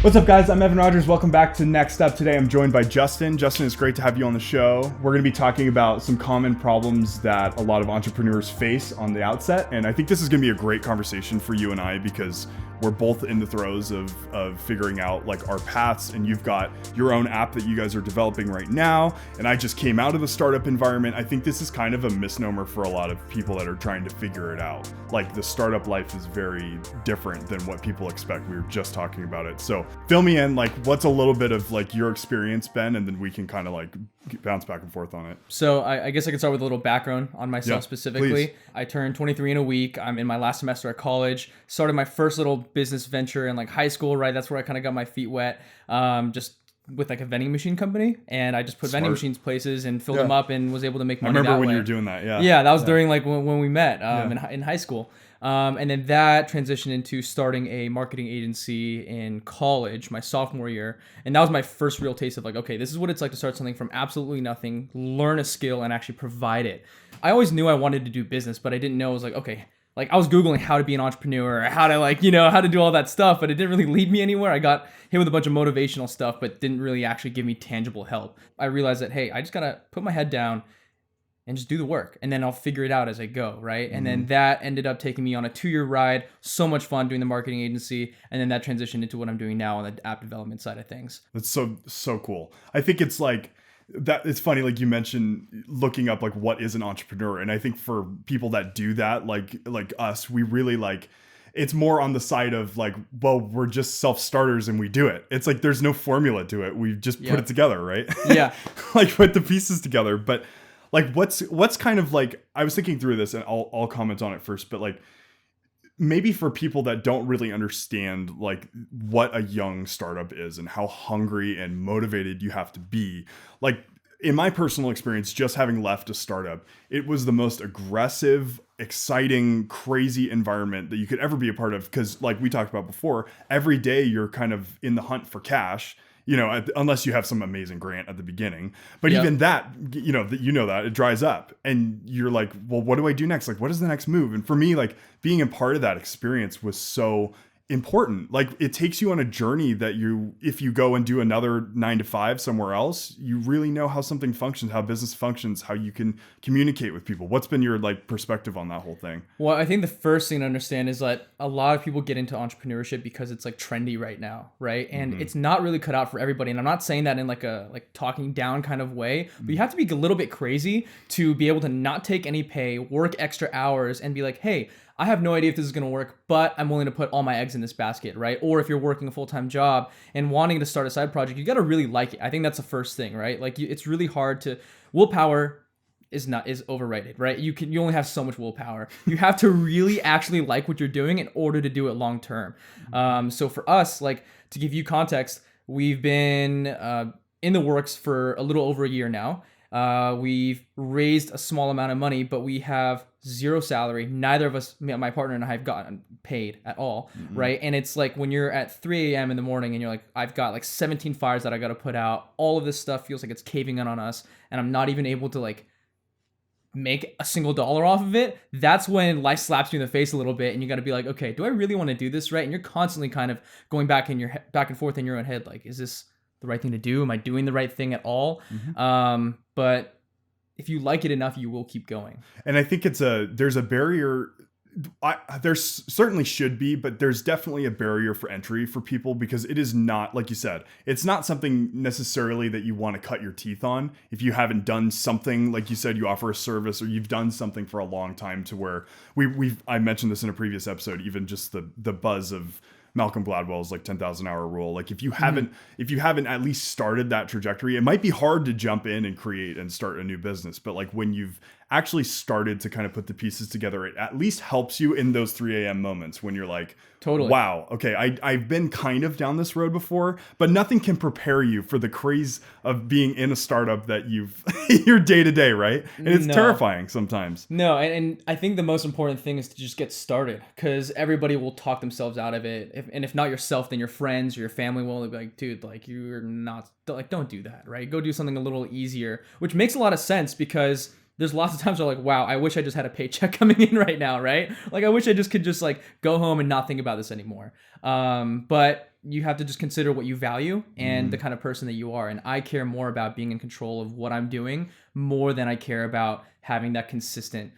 What's up, guys? I'm Evan Rogers. Welcome back to Next Up. Today I'm joined by Justin. Justin, it's great to have you on the show. We're going to be talking about some common problems that a lot of entrepreneurs face on the outset. And I think this is going to be a great conversation for you and I because we're both in the throes of figuring out like our paths, and you've got your own app that you guys are developing right now. And I just came out of the startup environment. I think this is kind of a misnomer for a lot of people that are trying to figure it out. Like the startup life is very different than what people expect. We were just talking about it. So fill me in, like what's a little bit of like your experience been, and then we can kind of like bounce back and forth on it. So I guess I can start with a little background on myself specifically. Please. I turned 23 in a week. I'm in my last semester at college. Started my first little business venture in like high school, right? That's where I kind of got my feet wet. Just with like a vending machine company, and I just put vending machines places and filled them up and was able to make money. I remember that when way. you were doing that. Yeah, that was during like when we met in high school. And then that transitioned into starting a marketing agency in college, my sophomore year. And that was my first real taste of like, okay, this is what it's like to start something from absolutely nothing, learn a skill, and actually provide it. I always knew I wanted to do business, but I didn't know. It was like, okay, like I was Googling how to be an entrepreneur, how to like, how to do all that stuff, but it didn't really lead me anywhere. I got hit with a bunch of motivational stuff, but didn't really actually give me tangible help. I realized that, hey, I just gotta put my head down and just do the work, and then I'll figure it out as I go, right? And then that ended up taking me on a 2-year ride. So much fun doing the marketing agency, and then that transitioned into what I'm doing now on the app development side of things. That's so cool. I think it's like that. It's funny, like you mentioned looking up like what is an entrepreneur, and I think for people that do that, like us, we really like. It's more on the side of like, well, we're just self-starters and we do it. It's like there's no formula to it. We just put it together, right? Yeah. Like put the pieces together, but. Like what's kind of like, I was thinking through this and I'll comment on it first, but like maybe for people that don't really understand like what a young startup is and how hungry and motivated you have to be. Like in my personal experience, just having left a startup, it was the most aggressive, exciting, crazy environment that you could ever be a part of. Because like we talked about before, every day you're kind of in the hunt for cash. Unless you have some amazing grant at the beginning, but even that, that it dries up and you're like, well, what do I do next? Like, what is the next move? And for me, like being a part of that experience was so important. Like it takes you on a journey that if you go and do another 9 to 5 somewhere else, you really know how something functions, how business functions, how you can communicate with people. What's been your like perspective on that whole thing? Well, I think the first thing to understand is that a lot of people get into entrepreneurship because it's like trendy right now, right? And it's not really cut out for everybody. And I'm not saying that in like a like talking down kind of way, but you have to be a little bit crazy to be able to not take any pay, work extra hours, and be like, hey, I have no idea if this is going to work, but I'm willing to put all my eggs in this basket, right? Or if you're working a full-time job and wanting to start a side project, you got to really like it. I think that's the first thing, right? Like it's really hard to, willpower is overrated, right? You only have so much willpower. You have to really actually like what you're doing in order to do it long term. So for us, like to give you context, we've been in the works for a little over a year now. We've raised a small amount of money, but we have zero salary. Neither of us, my partner and I, have gotten paid at all, right? And it's like when you're at 3 a.m. in the morning and you're like, I've got like 17 fires that I got to put out. All of this stuff feels like it's caving in on us, and I'm not even able to like make a single dollar off of it. That's when life slaps you in the face a little bit, and you got to be like, okay, do I really want to do this, right? And you're constantly kind of going back and forth in your own head, like, is this the right thing to do? Am I doing the right thing at all? But if you like it enough, you will keep going. And I think there's a barrier. There's certainly should be, but there's definitely a barrier for entry for people because it is not, like you said, it's not something necessarily that you want to cut your teeth on. If you haven't done something, like you said, you offer a service or you've done something for a long time to where I mentioned this in a previous episode, even just the buzz of Malcolm Gladwell's like 10,000 hour rule. Like if you haven't at least started that trajectory, it might be hard to jump in and create and start a new business. But like when you've actually started to kind of put the pieces together, it at least helps you in those 3 a.m. moments when you're like, totally, wow, okay, I've been kind of down this road before, but nothing can prepare you for the craze of being in a startup that you're day to day, right? And it's terrifying sometimes. No, and I think the most important thing is to just get started, because everybody will talk themselves out of it. If not yourself, then your friends or your family will be like, dude, like you're not, like don't do that, right? Go do something a little easier, which makes a lot of sense because there's lots of times where like, wow, I wish I just had a paycheck coming in right now, right? Like I wish I just could just like go home and not think about this anymore. But you have to just consider what you value and the kind of person that you are. And I care more about being in control of what I'm doing more than I care about having that consistent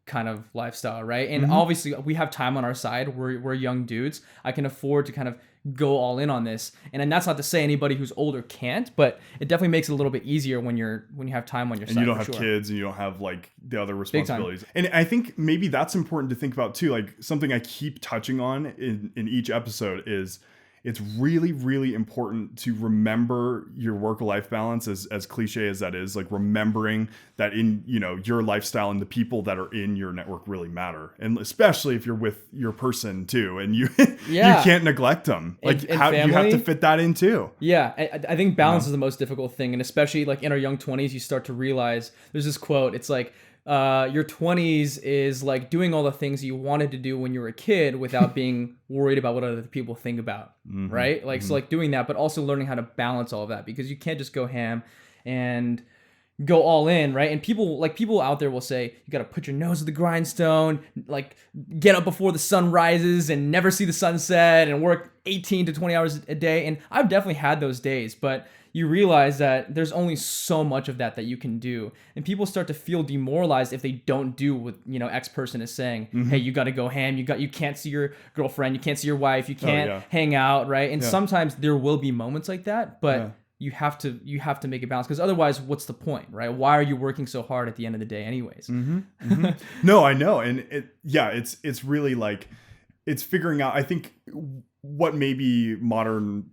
kind of lifestyle, right? And obviously we have time on our side. We're young dudes. I can afford to kind of go all in on this. And that's not to say anybody who's older can't, but it definitely makes it a little bit easier when you have time on your side. And you don't have kids and you don't have like the other responsibilities. And I think maybe that's important to think about too. Like something I keep touching on in each episode is it's really, really important to remember your work-life balance, as cliche as that is, like remembering that in, your lifestyle and the people that are in your network really matter. And especially if you're with your person too, and you you can't neglect them. Like and how you have to fit that in too. Yeah. I think balance is the most difficult thing. And especially like in our young 20s, you start to realize there's this quote. It's like, your 20s is like doing all the things you wanted to do when you were a kid without being worried about what other people think about, right? Like, so like doing that, but also learning how to balance all of that, because you can't just go ham and go all in, right? And people out there will say, you got to put your nose to the grindstone, like get up before the sun rises and never see the sunset and work 18 to 20 hours a day. And I've definitely had those days, but you realize that there's only so much of that you can do. And people start to feel demoralized if they don't do what, X person is saying. Hey, you got to go ham. You can't see your girlfriend. You can't see your wife. You can't hang out, right? And sometimes there will be moments like that, but you have to make it balance, because otherwise what's the point, right? Why are you working so hard at the end of the day anyways? No, I know. And it's really like, it's figuring out, I think, what maybe modern,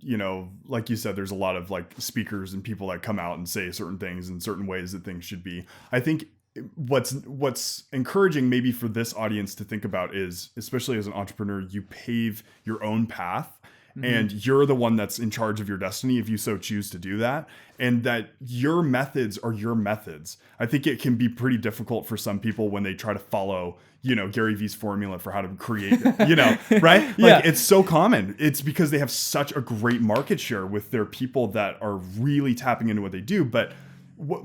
like you said, there's a lot of like speakers and people that come out and say certain things in certain ways that things should be. I think what's encouraging maybe for this audience to think about is, especially as an entrepreneur, you pave your own path. And you're the one that's in charge of your destiny if you so choose to do that. And that your methods are your methods. I think it can be pretty difficult for some people when they try to follow, Gary Vee's formula for how to create, right? Like it's so common. It's because they have such a great market share with their people that are really tapping into what they do. But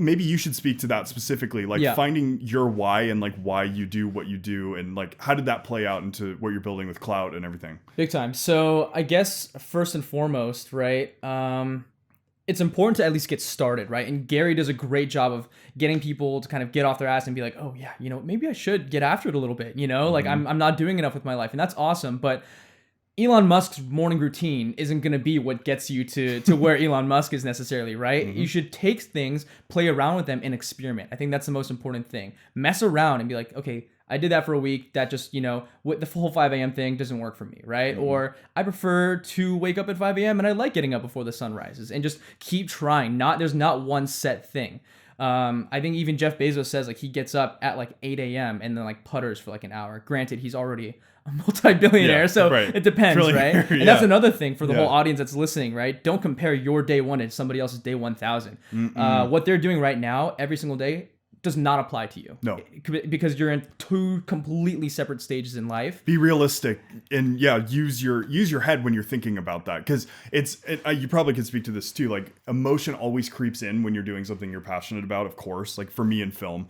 maybe you should speak to that specifically, like finding your why and like why you do what you do, and like how did that play out into what you're building with Clout and everything? Big time. So I guess first and foremost, right, it's important to at least get started, right? And Gary does a great job of getting people to kind of get off their ass and be like, oh yeah, maybe I should get after it a little bit, like I'm not doing enough with my life, and that's awesome. But Elon Musk's morning routine isn't going to be what gets you to where Elon Musk is necessarily, right? You should take things, play around with them, and experiment. I think that's the most important thing. Mess around and be like, okay, I did that for a week. That just, with the whole 5 a.m. thing doesn't work for me, right? Or I prefer to wake up at 5 a.m. and I like getting up before the sun rises, and just keep trying. There's not one set thing. I think even Jeff Bezos says like he gets up at like 8 a.m. and then like putters for like an hour. Granted, he's already a multi-billionaire, so it depends, right? And that's another thing for the whole audience that's listening, right? Don't compare your day one to somebody else's day 1,000. What they're doing right now, every single day, does not apply to you. No. Because you're in two completely separate stages in life. Be realistic and use your head when you're thinking about that, because you probably could speak to this too. Like emotion always creeps in when you're doing something you're passionate about, of course. Like for me in film,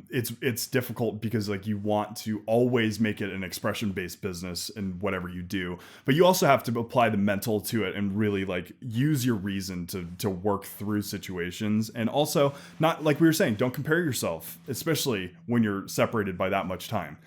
it's difficult because like you want to always make it an expression-based business in whatever you do, but you also have to apply the mental to it and really like use your reason to work through situations. And also, not like we were saying, don't compare yourself, especially when you're separated by that much time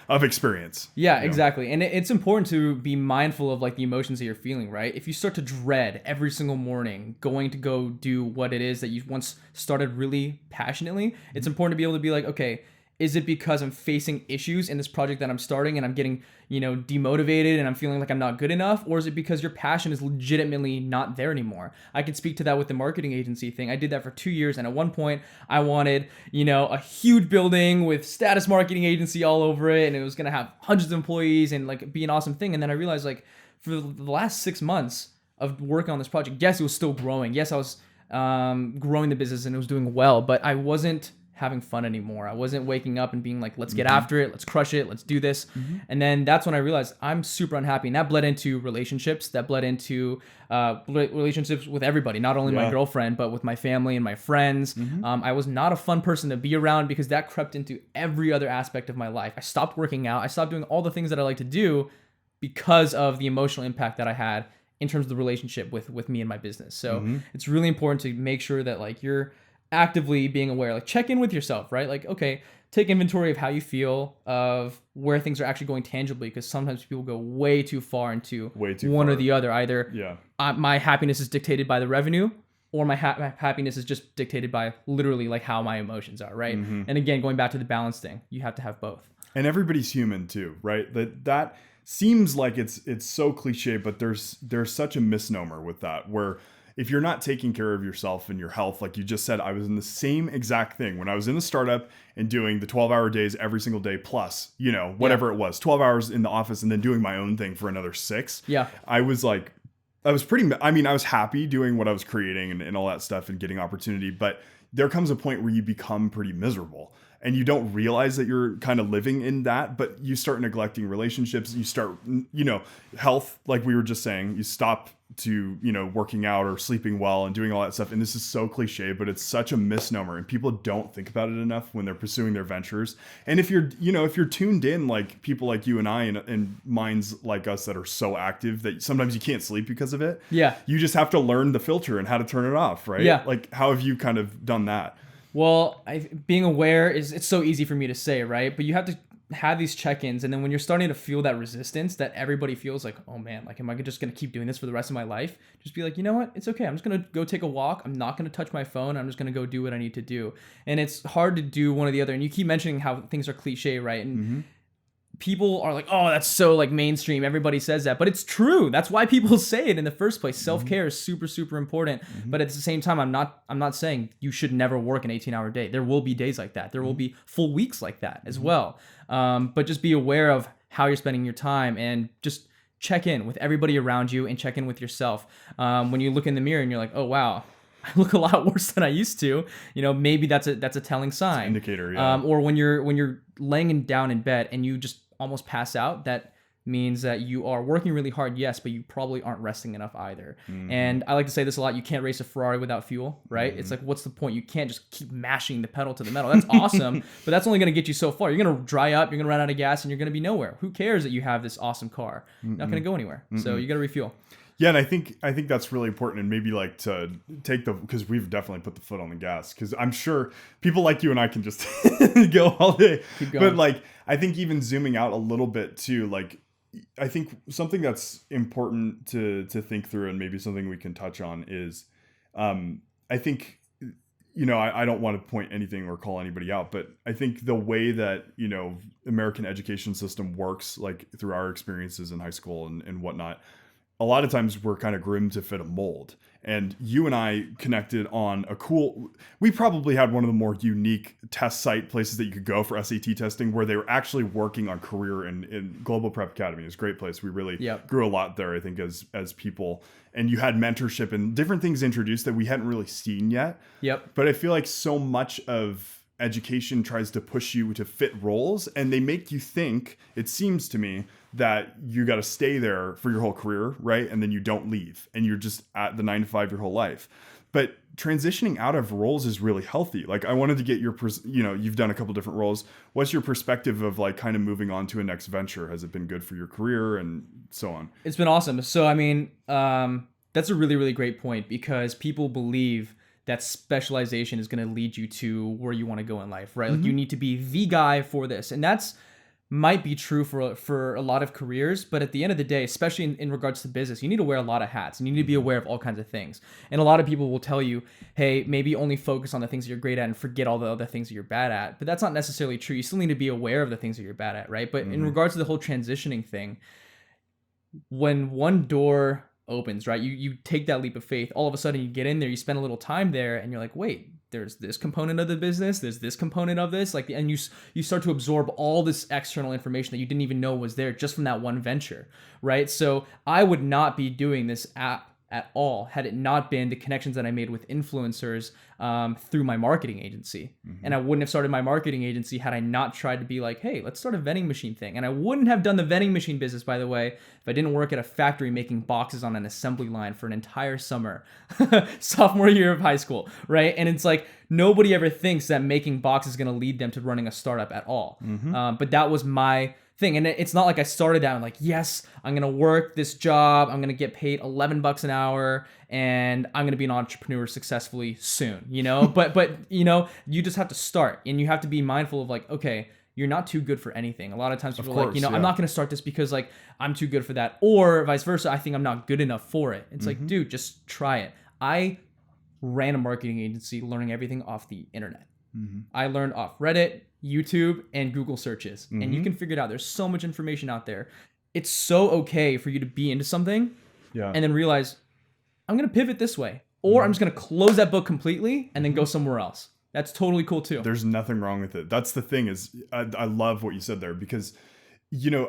of experience. Exactly. And it's important to be mindful of like the emotions that you're feeling, right? If you start to dread every single morning going to go do what it is that you once started really passionately, it's important to be able to be like, okay, is it because I'm facing issues in this project that I'm starting and I'm getting, demotivated and I'm feeling like I'm not good enough? Or is it because your passion is legitimately not there anymore? I can speak to that with the marketing agency thing. I did that for 2 years. And at one point I wanted, a huge building with status marketing agency all over it. And it was going to have hundreds of employees and like be an awesome thing. And then I realized like for the last 6 months of working on this project, yes, it was still growing. Yes, I was growing the business and it was doing well, but I wasn't having fun anymore. I wasn't waking up and being like, let's get after it, let's crush it, let's do this. And then that's when I realized I'm super unhappy. And that bled into relationships, that bled into relationships with everybody, not only my girlfriend, but with my family and my friends. I was not a fun person to be around because that crept into every other aspect of my life. I stopped working out. I stopped doing all the things that I like to do because of the emotional impact that I had in terms of the relationship with me and my business. So it's really important to make sure that like you're actively being aware, like check in with yourself, right? Like, okay, take inventory of how you feel, of where things are actually going tangibly, because sometimes people go way too far into one or the other. Either my happiness is dictated by the revenue, or my happiness is just dictated by literally like how my emotions are, right? And again, going back to the balance thing, you have to have both. And everybody's human too, right? That seems like it's so cliche, but there's such a misnomer with that, where if you're not taking care of yourself and your health, like you just said, I was in the same exact thing when I was in the startup and doing the 12-hour days every single day, plus, you know, whatever it was, 12 hours in the office and then doing my own thing for another 6. Yeah. I was happy doing what I was creating and all that stuff and getting opportunity. But there comes a point where you become pretty miserable and you don't realize that you're kind of living in that, but you start neglecting relationships. You start, you know, health, like we were just saying, you stop to, you know, working out or sleeping well and doing all that stuff. And this is so cliche, but it's such a misnomer and people don't think about it enough when they're pursuing their ventures. And if you're, you know, if you're tuned in, like people like you and I and minds like us that are so active that sometimes you can't sleep because of it. Yeah. You just have to learn the filter and how to turn it off, right? Yeah. Like, how have you kind of done that? Well, being aware it's so easy for me to say, right? But you have to have these check-ins, and then when you're starting to feel that resistance that everybody feels, like, oh man, like, am I just gonna keep doing this for the rest of my life? Just be like, you know what, it's okay, I'm just gonna go take a walk, I'm not gonna touch my phone, I'm just gonna go do what I need to do. And it's hard to do one or the other, and you keep mentioning how things are cliche, right? And people are like, oh, that's so like mainstream, everybody says that, but it's true. That's why people say it in the first place. Self-care is super, super important. But at the same time, I'm not saying you should never work an 18-hour day. There will be days like that. There will be full weeks like that as well. But just be aware of how you're spending your time and just check in with everybody around you and check in with yourself. When you look in the mirror and you're like, oh wow, I look a lot worse than I used to, you know, maybe that's a telling sign. Indicator, yeah. Or when you're laying down in bed and you just almost pass out, that means that you are working really hard, yes, but you probably aren't resting enough either. And I like to say this a lot, you can't race a Ferrari without fuel, right? It's like, what's the point? You can't just keep mashing the pedal to the metal. That's awesome, but that's only going to get you so far. You're going to dry up, you're going to run out of gas, and you're going to be nowhere. Who cares that you have this awesome car? You're not going to go anywhere. So you got to refuel. Yeah, and I think that's really important, and maybe like to take because we've definitely put the foot on the gas, because I'm sure people like you and I can just go all day. Keep going. But like, I think even zooming out a little bit too, like, I think something that's important to think through, and maybe something we can touch on is, I think, you know, I don't want to point anything or call anybody out, but I think the way that, you know, American education system works, like through our experiences in high school and whatnot, a lot of times we're kind of groomed to fit a mold. And you and I connected on we probably had one of the more unique test site places that you could go for SAT testing, where they were actually working on career in Global Prep Academy. It's a great place. We really grew a lot there, I think, as people. And you had mentorship and different things introduced that we hadn't really seen yet. But I feel like so much of education tries to push you to fit roles, and they make you think, it seems to me, that you got to stay there for your whole career, right? And then you don't leave, and you're just at the 9 to 5 your whole life. But transitioning out of roles is really healthy. Like, I wanted to get your, you know, you've done a couple different roles. What's your perspective of like kind of moving on to a next venture? Has it been good for your career and so on? It's been awesome. So, I mean, that's a really, really great point, because people believe that specialization is going to lead you to where you want to go in life, right? Like, you need to be the guy for this. And that's might be true for a lot of careers, but at the end of the day, especially in regards to business, you need to wear a lot of hats, and you need to be aware of all kinds of things. And a lot of people will tell you, hey, maybe only focus on the things that you're great at and forget all the other things that you're bad at. But that's not necessarily true. You still need to be aware of the things that you're bad at, right? But in regards to the whole transitioning thing, when one door opens, right, you take that leap of faith, all of a sudden you get in there, you spend a little time there, and you're like, wait, there's this component of the business, there's this component of this, like, and you start to absorb all this external information that you didn't even know was there just from that one venture, right? So I would not be doing this at all had it not been the connections that I made with influencers through my marketing agency. And I wouldn't have started my marketing agency had I not tried to be like, hey, let's start a vending machine thing. And I wouldn't have done the vending machine business, by the way, if I didn't work at a factory making boxes on an assembly line for an entire summer, sophomore year of high school, right? And it's like, nobody ever thinks that making boxes is going to lead them to running a startup at all. But that was my thing. And it's not like I started out and like, yes, I'm going to work this job. I'm going to get paid $11 an hour and I'm going to be an entrepreneur successfully soon, you know, but you know, you just have to start and you have to be mindful of like, okay, you're not too good for anything. A lot of times people are like, you know, I'm not going to start this because like I'm too good for that, or vice versa. I think I'm not good enough for it. It's like, dude, just try it. I ran a marketing agency learning everything off the internet. I learned off Reddit, YouTube, and Google searches. And you can figure it out. There's so much information out there. It's so okay for you to be into something and then realize, I'm going to pivot this way. Or I'm just going to close that book completely and then go somewhere else. That's totally cool too. There's nothing wrong with it. That's the thing is, I love what you said there because, you know,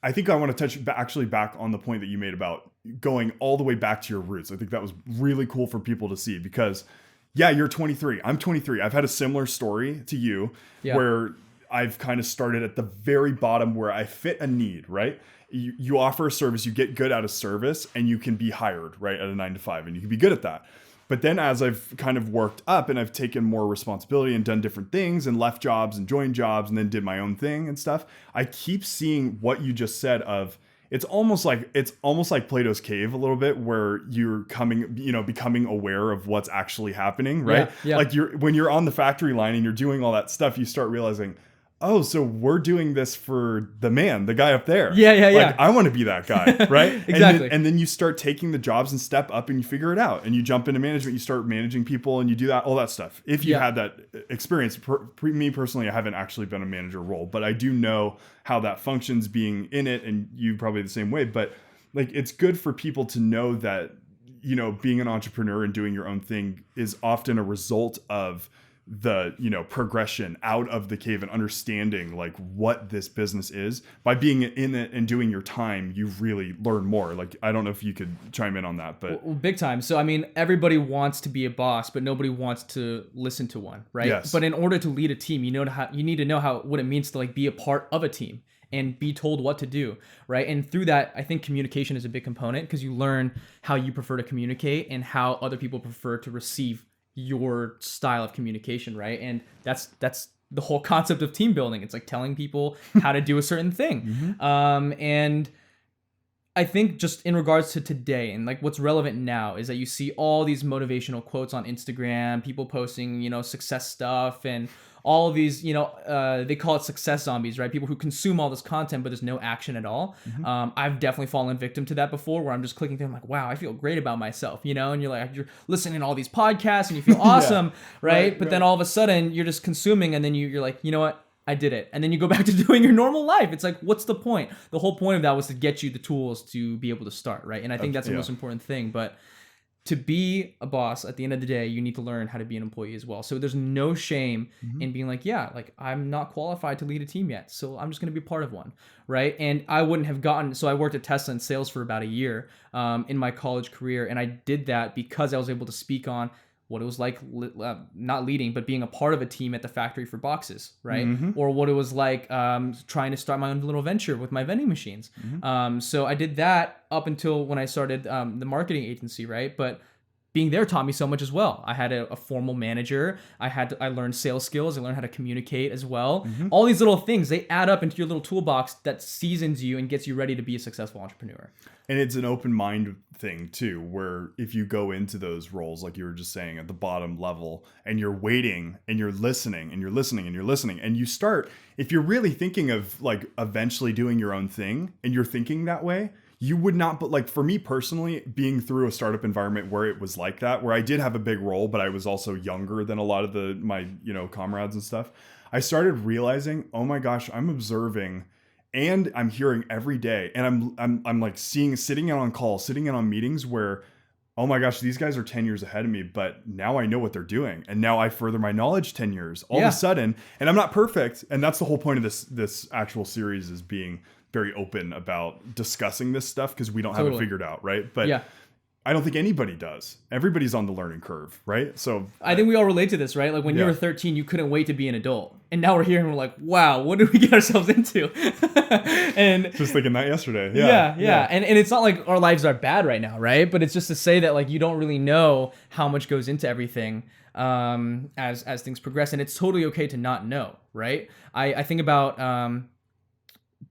I think I want to touch actually back on the point that you made about going all the way back to your roots. I think that was really cool for people to see because yeah, you're 23. I'm 23. I've had a similar story to you where I've kind of started at the very bottom where I fit a need, right? You offer a service, you get good at a service and you can be hired, right? At a 9 to 5 and you can be good at that. But then as I've kind of worked up and I've taken more responsibility and done different things and left jobs and joined jobs and then did my own thing and stuff, I keep seeing what you just said of it's almost like Plato's cave a little bit where you're becoming aware of what's actually happening, right? Yeah. Like when you're on the factory line and you're doing all that stuff, you start realizing, oh, so we're doing this for the man, the guy up there. Yeah. Like, I want to be that guy, right? Exactly. And then you start taking the jobs and step up and you figure it out. And you jump into management, you start managing people and you do that, all that stuff. If you had that experience, me personally, I haven't actually been a manager role, but I do know how that functions being in it and you probably the same way. But like, it's good for people to know that, you know, being an entrepreneur and doing your own thing is often a result of the, you know, progression out of the cave and understanding like what this business is. By being in it and doing your time, you really learn more. Like, I don't know if you could chime in on that, but well, big time. So I mean, everybody wants to be a boss, but nobody wants to listen to one, right? Yes. But in order to lead a team, you need to know what it means to like be a part of a team and be told what to do, right? And through that, I think communication is a big component because you learn how you prefer to communicate and how other people prefer to receive your style of communication, right? And that's the whole concept of team building. It's like telling people how to do a certain thing. And I think just in regards to today and like what's relevant now is that you see all these motivational quotes on Instagram, people posting, you know, success stuff and all of these, you know, they call it success zombies, right? People who consume all this content, but there's no action at all. I've definitely fallen victim to that before where I'm just clicking through, I'm like, wow, I feel great about myself, you know? And you're listening to all these podcasts and you feel awesome, right? But then all of a sudden you're just consuming and then you're like, you know what? I did it. And then you go back to doing your normal life. It's like, what's the point? The whole point of that was to get you the tools to be able to start, right? And I think that's the most important thing. But to be a boss, at the end of the day, you need to learn how to be an employee as well. So there's no shame in being like, yeah, like I'm not qualified to lead a team yet, so I'm just going to be part of one, right? And I wouldn't have so I worked at Tesla in sales for about a year in my college career. And I did that because I was able to speak on what it was like, not leading, but being a part of a team at the factory for boxes, right? Or what it was like trying to start my own little venture with my vending machines. So I did that up until when I started the marketing agency, right? But being there taught me so much as well. I had a formal manager. I learned sales skills. I learned how to communicate as well. All these little things, they add up into your little toolbox that seasons you and gets you ready to be a successful entrepreneur. And it's an open mind thing too, where if you go into those roles, like you were just saying at the bottom level and you're waiting and you're listening and you're listening and you're listening and you start, if you're really thinking of like eventually doing your own thing and you're thinking that way, you would not, but like for me personally, being through a startup environment where it was like that, where I did have a big role, but I was also younger than a lot of my, you know, comrades and stuff. I started realizing, oh my gosh, I'm observing and I'm hearing every day. And I'm like sitting in on calls, sitting in on meetings where, oh my gosh, these guys are 10 years ahead of me, but now I know what they're doing. And now I further my knowledge 10 years all of a sudden, and I'm not perfect. And that's the whole point of this actual series is being very open about discussing this stuff because we don't have it figured out, right? But I don't think anybody does. Everybody's on the learning curve, right? So I think we all relate to this, right? Like when you Yeah. were 13, you couldn't wait to be an adult. And now we're here and we're like, wow, what did we get ourselves into? And just thinking that yesterday. yeah. And it's not like our lives are bad right now, right? But it's just to say that like you don't really know how much goes into everything as things progress. And it's totally okay to not know, right? I think about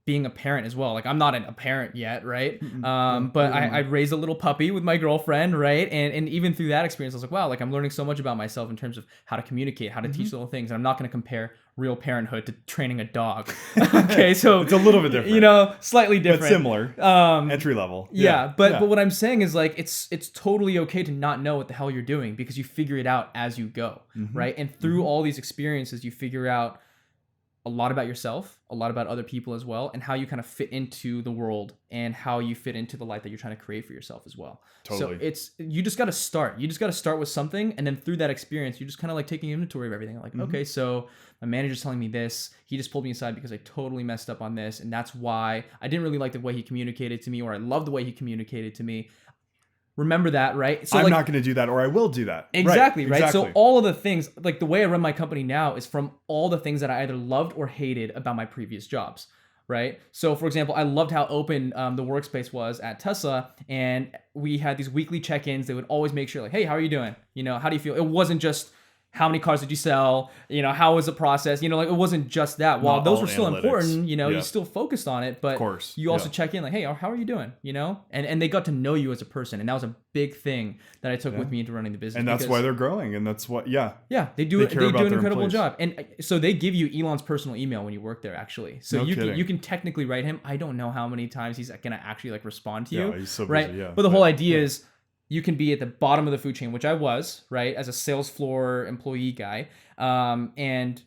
being a parent as well. Like I'm not a parent yet, right? But I raised a little puppy with my girlfriend, right? And even through that experience, I was like, wow, like I'm learning so much about myself in terms of how to communicate, how to teach little things. And I'm not going to compare real parenthood to training a dog. Okay, so it's a little bit different, you know, slightly different, but similar. Entry level. But what I'm saying is like it's totally okay to not know what the hell you're doing because you figure it out as you go, right? And through all these experiences, you figure out a lot about yourself, a lot about other people as well, and how you kind of fit into the world and how you fit into the life that you're trying to create for yourself as well. Totally. So you just got to start. You just got to start with something, and then through that experience, you're just kind of like taking inventory of everything. Like, okay, so my manager's telling me this. He just pulled me aside because I totally messed up on this, and that's why I didn't really like the way he communicated to me, or I love the way he communicated to me. Remember that, right? So I'm not going to do that, or I will do that. Exactly, right? So all of the things, like the way I run my company now is from all the things that I either loved or hated about my previous jobs, right? So for example, I loved how open the workspace was at Tesla, and we had these weekly check-ins. They would always make sure like, hey, how are you doing? You know, how do you feel? It wasn't just how many cars did you sell? You know, how was the process? You know, like it wasn't just that. While those were still important, you know, you still focused on it, but you also check in like, hey, how are you doing? You know, and they got to know you as a person. And that was a big thing that I took with me into running the business. And that's why they're growing. And that's what, they do an incredible job. And so they give you Elon's personal email when you work there, actually. So you can technically write him. I don't know how many times he's going to actually like respond to you. He's so busy, right? But the whole idea is, you can be at the bottom of the food chain, which I was, right, as a sales floor employee guy, and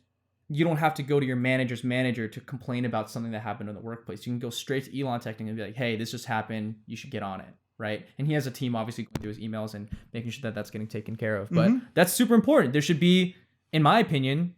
you don't have to go to your manager's manager to complain about something that happened in the workplace. You can go straight to Elon Technic and be like, hey, this just happened. You should get on it, right? And he has a team, obviously, going through his emails and making sure that that's getting taken care of. But that's super important. There should be, in my opinion,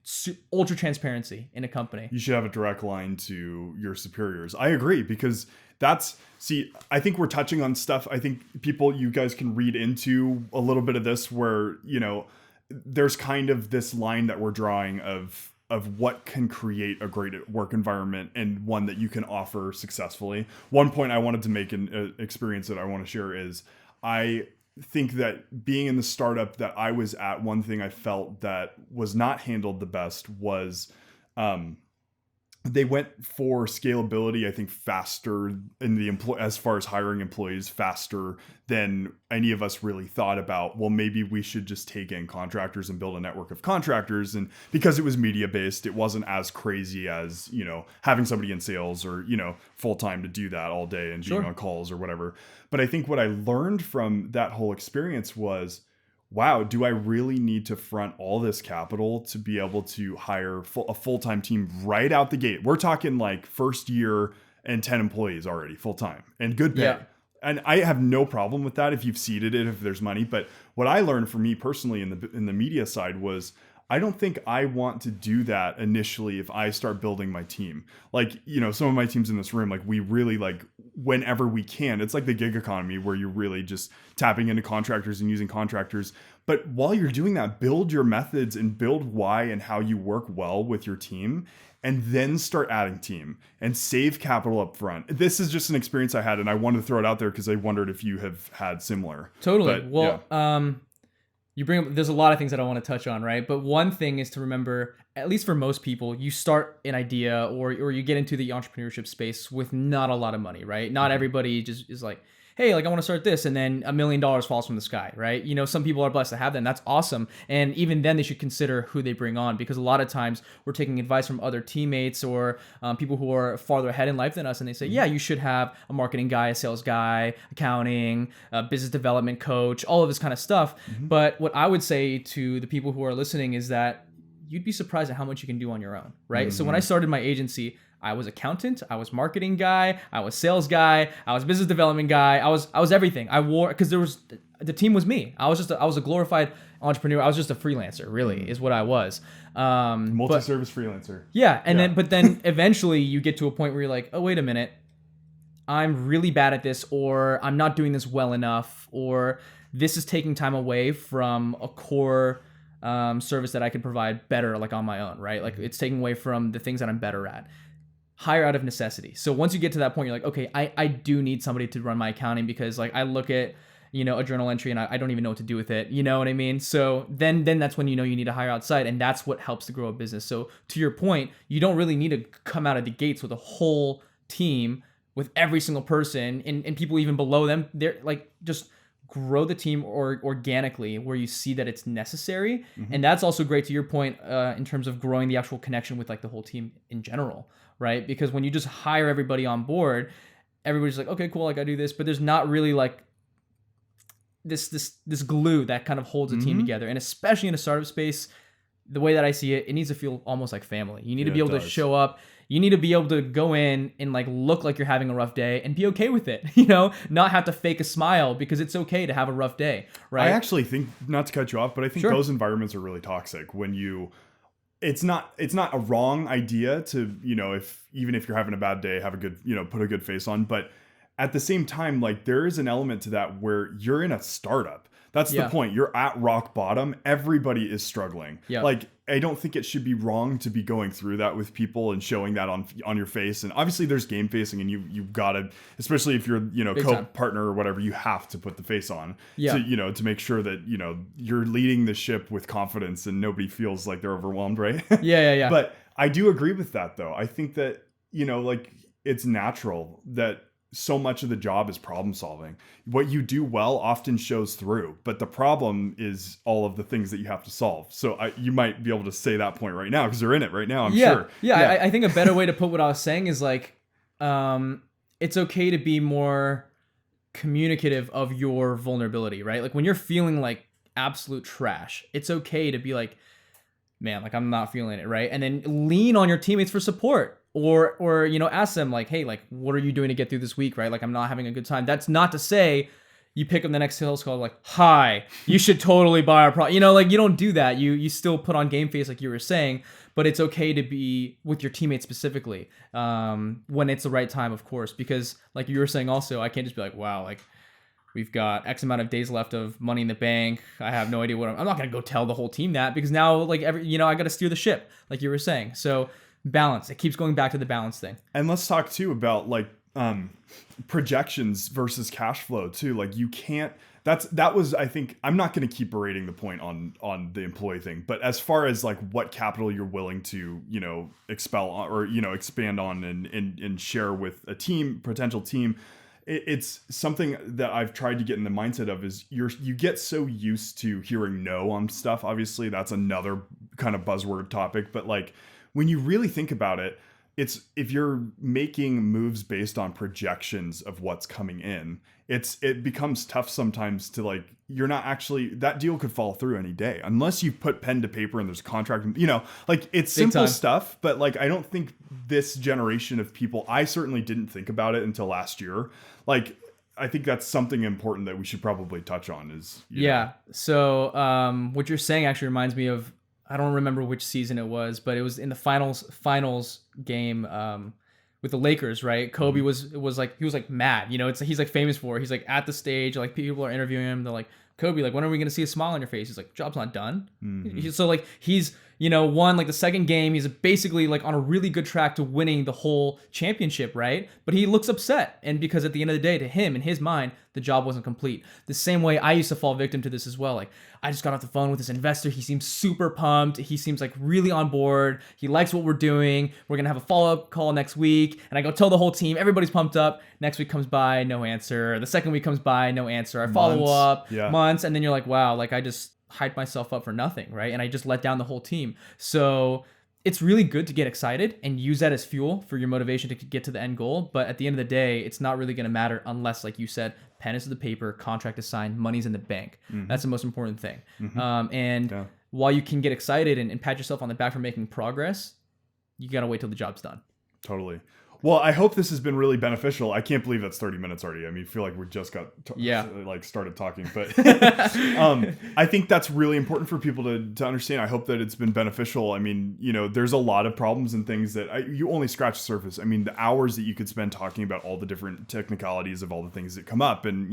ultra transparency in a company. You should have a direct line to your superiors. I agree, because I think we're touching on stuff. I think you guys can read into a little bit of this where, you know, there's kind of this line that we're drawing of what can create a great work environment and one that you can offer successfully. One point I wanted to make an experience that I want to share is I think that being in the startup that I was at, one thing I felt that was not handled the best was they went for scalability, I think, faster in the as far as hiring employees, faster than any of us really thought about. Well, maybe we should just take in contractors and build a network of contractors. And because it was media based, it wasn't as crazy as, you know, having somebody in sales or, you know, full time to do that all day and being on calls or whatever. But I think what I learned from that whole experience was, wow, do I really need to front all this capital to be able to hire a full-time team right out the gate? We're talking like first year and 10 employees already full-time and good pay. Yeah. And I have no problem with that if you've seeded it, if there's money. But what I learned for me personally in the media side was, I don't think I want to do that initially if I start building my team. Like, you know, some of my teams in this room, like we really like whenever we can, it's like the gig economy where you're really just tapping into contractors and using contractors. But while you're doing that, build your methods and build why and how you work well with your team, and then start adding team and save capital up front. This is just an experience I had, and I wanted to throw it out there because I wondered if you have had similar. Totally. You bring up, there's a lot of things that I want to touch on, right? But one thing is to remember, at least for most people, you start an idea or you get into the entrepreneurship space with not a lot of money, right? Not everybody just is like, hey, like I want to start this, and then $1 million falls from the sky, right? You know, some people are blessed to have that, and that's awesome. And even then, they should consider who they bring on, because a lot of times we're taking advice from other teammates or people who are farther ahead in life than us, and they say, yeah, you should have a marketing guy, a sales guy, accounting, a business development coach, all of this kind of stuff. But what I would say to the people who are listening is that you'd be surprised at how much you can do on your own, right? So when I started my agency, I was accountant, I was marketing guy, I was sales guy, I was business development guy, I was everything. I wore, because the team was me. I was a glorified entrepreneur. I was just a freelancer, really, is what I was. Multi-service freelancer. Yeah, but then eventually you get to a point where you're like, oh, wait a minute, I'm really bad at this, or I'm not doing this well enough, or this is taking time away from a core service that I could provide better, like on my own, right? Like it's taking away from the things that I'm better at. Hire out of necessity. So once you get to that point, you're like, okay, I do need somebody to run my accounting, because like I look at, you know, a journal entry and I don't even know what to do with it. You know what I mean? So then that's when you know you need to hire outside, and that's what helps to grow a business. So to your point, you don't really need to come out of the gates with a whole team with every single person and people even below them. They're like, just grow the team or organically where you see that it's necessary. And that's also great to your point in terms of growing the actual connection with like the whole team in general, right? Because when you just hire everybody on board, everybody's like, okay, cool, I gotta do this, but there's not really like this glue that kind of holds a team together. And especially in a startup space, the way that I see it, it needs to feel almost like family. You need to be able to show up. You need to be able to go in and like look like you're having a rough day and be okay with it, you know, not have to fake a smile, because it's okay to have a rough day, right? I actually think, not to cut you off, but I think those environments are really toxic when it's not a wrong idea to, you know, even if you're having a bad day, have a good, you know, put a good face on. But at the same time, like there is an element to that where you're in a startup. That's the point. You're at rock bottom. Everybody is struggling. Like, I don't think it should be wrong to be going through that with people and showing that on your face. And obviously there's game facing, and you've got to, especially if you're, you know, co-partner or whatever, you have to put the face on to, you know, to make sure that, you know, you're leading the ship with confidence and nobody feels like they're overwhelmed, right? Yeah. But I do agree with that though. I think that, you know, like it's natural that so much of the job is problem solving. What you do well often shows through, but the problem is all of the things that you have to solve. So you might be able to say that point right now because you're in it right now, I'm sure. Yeah. I think a better way to put what I was saying is like, it's okay to be more communicative of your vulnerability, right? Like when you're feeling like absolute trash, it's okay to be like, man, like I'm not feeling it, right? And then lean on your teammates for support. Or you know, ask them like, hey, like, what are you doing to get through this week, right? Like, I'm not having a good time. That's not to say you pick up the next sales call like, hi, you should totally buy our product. You know, like you don't do that. You still put on game face like you were saying, but it's okay to be with your teammates specifically when it's the right time, of course. Because like you were saying also, I can't just be like, wow, like we've got X amount of days left of money in the bank. I have no idea what I'm not going to go tell the whole team that, because now like I got to steer the ship like you were saying. So balance. It keeps going back to the balance thing. And let's talk too about like projections versus cash flow too. Like you can't, that was, I think, I'm not going to keep berating the point on the employee thing, but as far as like what capital you're willing to, you know, expel on, or, you know, expand on and share with a team, potential team, it's something that I've tried to get in the mindset of is you get so used to hearing no on stuff. Obviously that's another kind of buzzword topic, but like, when you really think about it, it's if you're making moves based on projections of what's coming in, it becomes tough sometimes to like, you're not actually, that deal could fall through any day unless you put pen to paper and there's a contract, you know, like it's simple stuff, but like, I don't think this generation of people, I certainly didn't think about it until last year. Like, I think that's something important that we should probably touch on is, you know. So what you're saying actually reminds me of, I don't remember which season it was, but it was in the finals game with the Lakers, right? Kobe was like, he was like mad, you know, he's like famous for, he's like at the stage, like people are interviewing him. They're like, Kobe, like, when are we going to see a smile on your face? He's like, job's not done. So like, he's, you know, won like the second game. He's basically like on a really good track to winning the whole championship, right? But he looks upset. And because at the end of the day, to him, in his mind, the job wasn't complete. The same way I used to fall victim to this as well. Like, I just got off the phone with this investor. He seems super pumped. He seems like really on board. He likes what we're doing. We're going to have a follow-up call next week. And I go tell the whole team, everybody's pumped up. Next week comes by, no answer. The second week comes by, no answer. I follow up, months. And then you're like, wow, like I just hyped myself up for nothing, right? And I just let down the whole team. So it's really good to get excited and use that as fuel for your motivation to get to the end goal. But at the end of the day, it's not really going to matter unless, like you said, pen is to the paper, contract is signed, money's in the bank. That's the most important thing. While you can get excited and pat yourself on the back for making progress, you got to wait till the job's done. Totally. Well, I hope this has been really beneficial. I can't believe that's 30 minutes already. I mean, I feel like we just got started talking, but I think that's really important for people to understand. I hope that it's been beneficial. I mean, there's a lot of problems and things that you only scratch the surface. I mean, the hours that you could spend talking about all the different technicalities of all the things that come up, and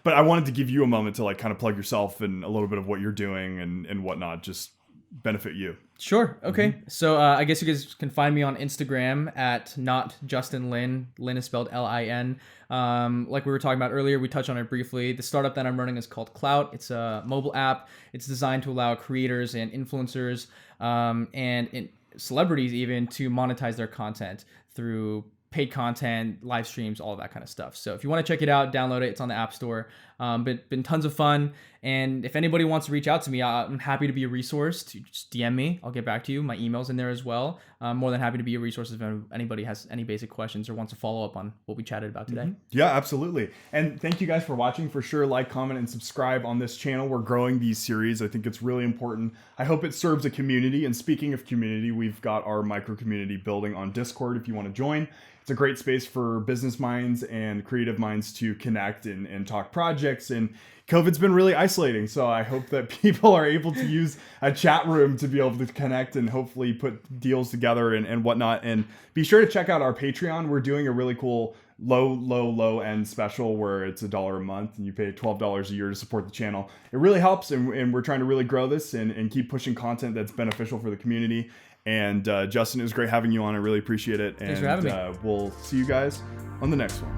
but I wanted to give you a moment to like kind of plug yourself and a little bit of what you're doing and whatnot, just benefit you. Sure. Okay. So I guess you guys can find me on Instagram at not Justin Lin. Lin is spelled Lin. Like we were talking about earlier, we touched on it briefly. The startup that I'm running is called Clout. It's a mobile app. It's designed to allow creators and influencers and celebrities even to monetize their content through paid content, live streams, all of that kind of stuff. So if you want to check it out, download it. It's on the App Store. But been tons of fun. And if anybody wants to reach out to me, I'm happy to be a resource. To just DM me. I'll get back to you. My email's in there as well. I'm more than happy to be a resource if anybody has any basic questions or wants to follow up on what we chatted about today. Yeah, absolutely. And thank you guys for watching. For sure, like, comment, and subscribe on this channel. We're growing these series. I think it's really important. I hope it serves a community. And speaking of community, we've got our micro community building on Discord if you want to join. It's a great space for business minds and creative minds to connect and talk projects. And COVID's been really isolating, so I hope that people are able to use a chat room to be able to connect and hopefully put deals together and whatnot. And be sure to check out our Patreon. We're doing a really cool low end special where it's $1 a month and you pay $12 a year to support the channel. It really helps, and we're trying to really grow this and keep pushing content that's beneficial for the community. And Justin, it was great having you on. I really appreciate it. Thanks for having me. We'll see you guys on the next one.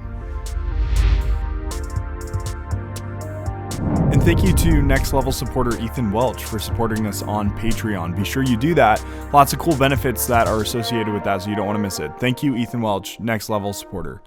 And thank you to Next Level supporter Ethan Welch for supporting us on Patreon. Be sure you do that. Lots of cool benefits that are associated with that, so you don't want to miss it. Thank you, Ethan Welch, Next Level supporter.